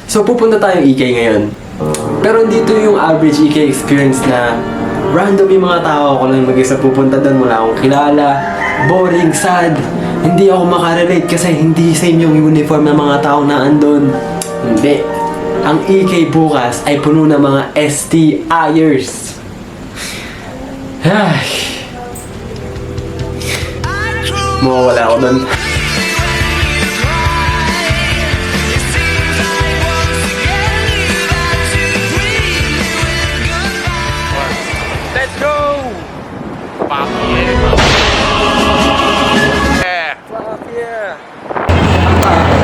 So pupunta tayong EK ngayon. Pero dito yung average EK experience na random yung mga tao. Ako lang mag-isa pupunta doon, wala akong kilala, boring, sad. Hindi ako makarelate kasi hindi same yung uniform ng mga tao na andun. Hindi. Ang EK bukas ay puno ng mga STIers. Ay. Mawawala ako doon. Let's go! Fuck yeah!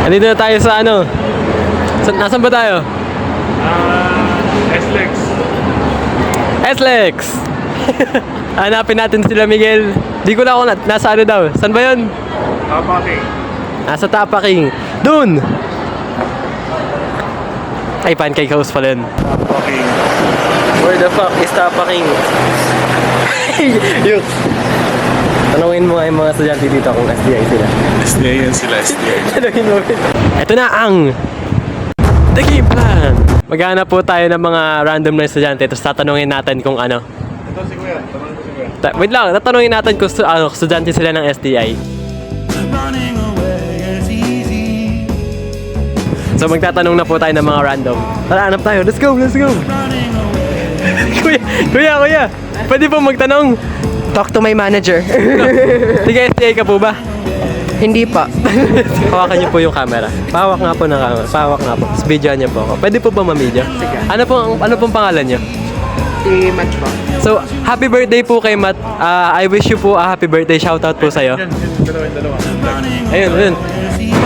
Andito na tayo sa ano? Nasaan ba tayo? SLEX. SLEX! Hanapin natin sila Miguel. Di ko na ako nasa ano daw. Saan ba yun? Tapaking. Nasa Tapaking. Dun! Ay, pancake house pala yun. Tapaking. Where the fuck is Tapaking? Yuk! Tanungin mo nga yung mga estudyante dito kung SDI sila. SDI yan sila, SDI. Tanungin mo. Ito na ang The Game Plan! Maghanap po tayo ng mga random na estudyante tapos tatanungin natin kung ano. Ito si Kuya. Tanong ko si Kuya. Wait lang, tatanungin natin kung estudyante sila ng SDI. So magtatanong na po tayo ng mga random. Tara, hanap tayo. Let's go, let's go! Kuya! Pwede po magtanong? Talk to my manager. Sige, SDI ka po ba? Hindi pa. Hawakan niyo po yung camera. Pahawak nga po ng camera. Pahawak nga po. Tapos videoan niyo po ako. Pwede po ba ma-video? Sige. Ano pong pangalan niyo? Si Match po. So, happy birthday po kay Matt. I wish you po a happy birthday. Shoutout po sa'yo. Dalawa. Ayun.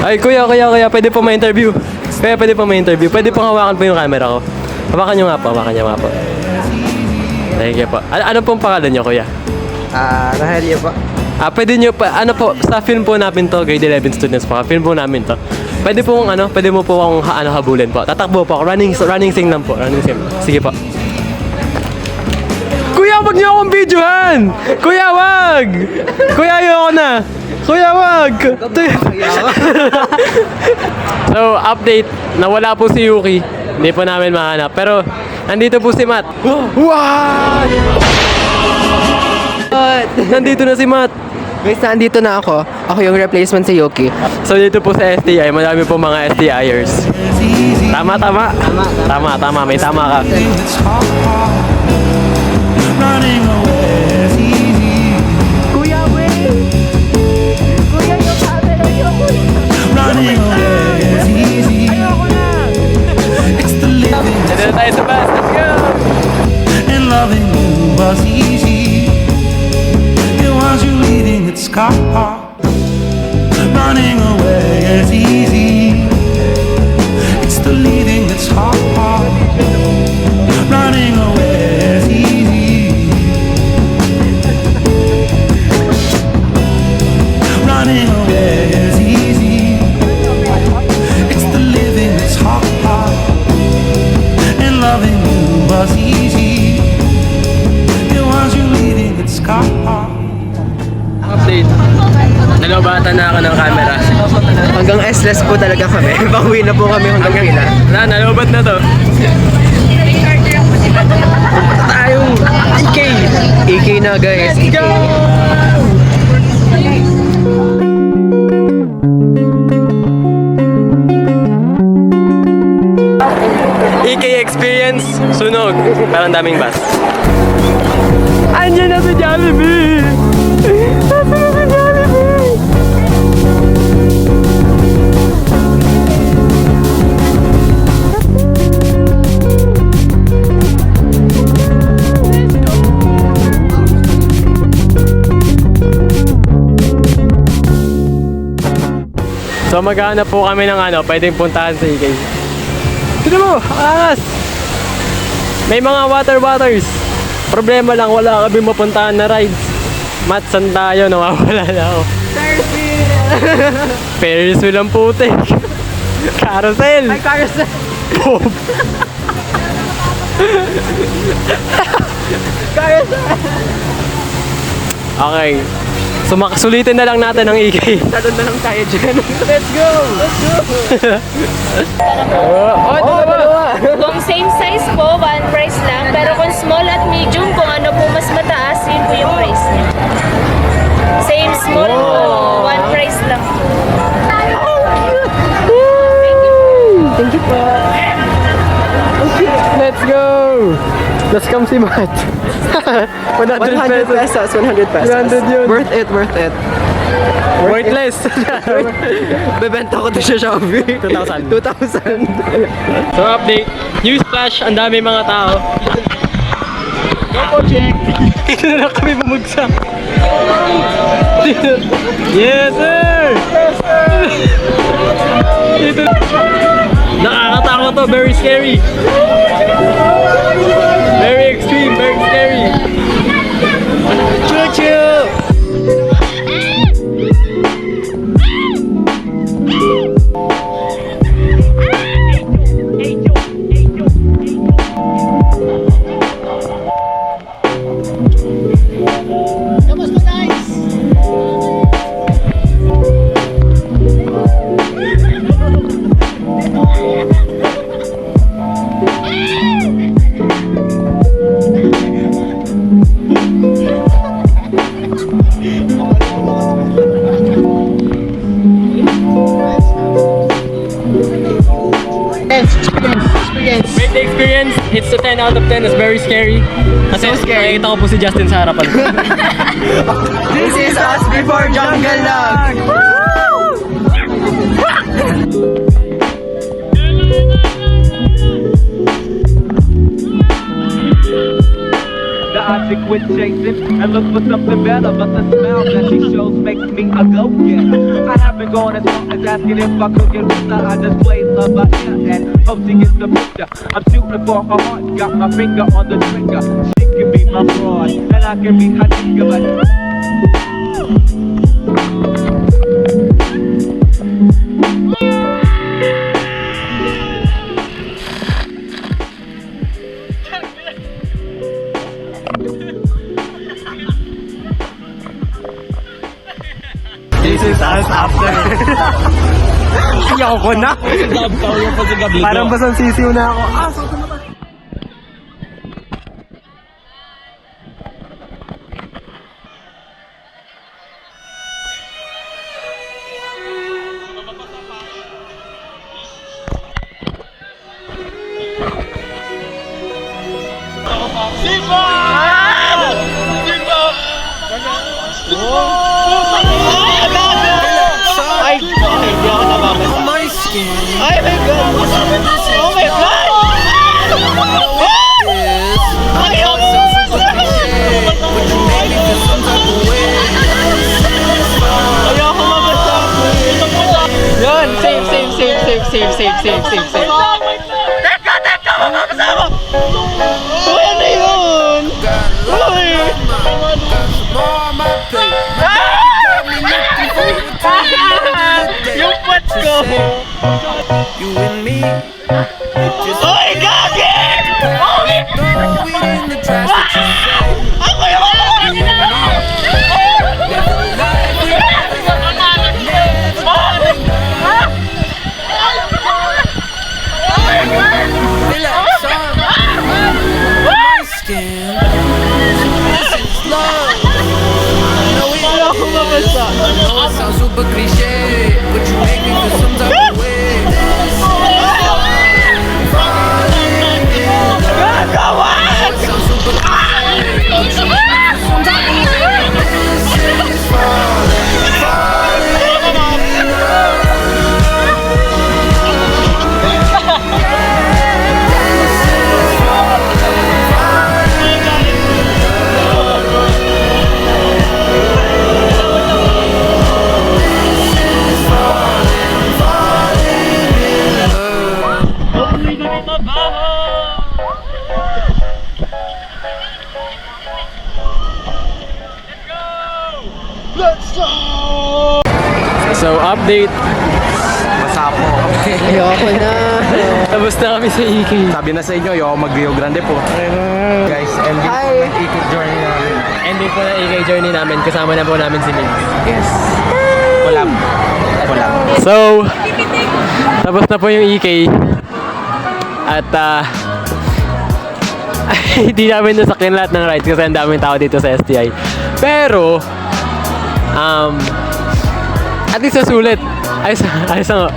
Ay, kuya, pwede po ma-interview. Kuya, pwede po ma-interview. Pwede pong hawakan po yung camera ko. Hawakan niyo nga po. Thank you po. Ano pong pangalan niyo, kuya? Rahelia po. Pwede nyo pa, ano po, sa film po namin to, grade 11 students po, film po namin to. Pwede mo po akong habulin po. Tatakbo po ako, running sing lang po, running sing. Sige po. Kuya, wag niyo akong videohan! Kuya, wag! Kuya, ayoko na! Kuya, wag! So, update, nawala po si Yuki. Hindi po namin mahanap. Pero, nandito po si Matt. Wow! Nandito na si Matt. Guys, nandito na ako. Ako yung replacement si Yuki. So dito po sa STI, madami po mga STIers. Tama. May tama ka. Kuya, wait! Kuya, yung camera yung ayoko na! Nandito tayo sa bus. Let's go! And loving you was easy. It was you leading its car. Running away is easy. It's the leading that's hard. Running away is easy. Running away is easy. It's the living that's hard. And loving you was easy. It was you leading its car. Update. Nalobatan na ako ng camera. Hanggang S-less po talaga kami. Pauwi na po kami hanggang pila. Nalobat na to. Tayong EK! EK na guys. Let's go! EK experience, sunog. Parang daming bus. Andiyan na si Jollibee! Nasaan na si Jollibee? So maghanap po kami ng pwedeng puntahan sa EK. Tignan mo, angas! May mga waters. Problema lang, wala kami mapuntahan na rides. Mat, saan tayo? Nawawala na ako. Ferris wheel ang putik. Carousel. Ay, carousel! Bob. Carousel! Okay. Sulitin na lang natin ang EK. Talon na lang tayo dyan. Let's go! Dalawa! Kung same size po, one price lang. Pero kung small at medium, kung ano po mas mataas, yun po yung price niya. Same small po, one price lang po. Thank you po. Let's go! Let's come si Matt. 100 100 pesos, 100 pesos. 100 yun. Worth it, worth it. Worthless! Bebenta ko to sa Shopee. 2,000. 2,000. So update, new splash, ang dami mga tao. Dito na lang kami bumagsak. Yes sir! Dito. Nakakatakot to, very scary. Very extreme, very scary. Choo-choo! Great experience. It's a 10 out of 10. It's very scary. Kasi nakikita ko po si Justin sa harapan. This is us before Jungle Log. The object quit chasing and look for something better, but the smell that she shows makes me a go-getter. I have been going as long as asking if I could get with her. I just play love by ear and hope she gets the picture. I'm shooting for her heart, got my finger on the trigger. She can be my fraud, and I can be her nigga, but This is us after. Iyak ko na. Parang basang sisiw na ako. Save. Teka, mga kasama! Uy, ano yun? Uy! Yung pot ko! You and me, Uy, gagi! Uy! in the trash that you say. Ako yung Relax, son. My skin. This is love. No, I know it sounds super cliche, but you make me feel some type of way. It sounds super cliche, but you make me feel some type of way. This is falling in love. So update. Ayoko na. Tapos na kami sa EK. Sabi na sa inyo, yung mag-Rio Grande po. Guys, ending po ng EK journey namin. Ending po na EK journey namin. Kasama na po namin si Mins. Yes. Collab. Collab. So, tapos na po yung EK. At hindi namin nasakyan lahat ng rides kasi ang daming tao dito sa STI. Pero, at least sulit. Ayos nga.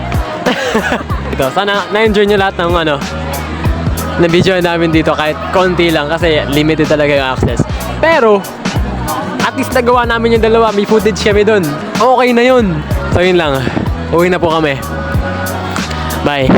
Ito, sana na-enjoy nyo lahat ng na video namin dito kahit konti lang kasi limited talaga yung access. Pero, at least nagawa namin yung dalawa. May footage kami dun. Okay na yun. So yun lang. Uwi na po kami. Bye.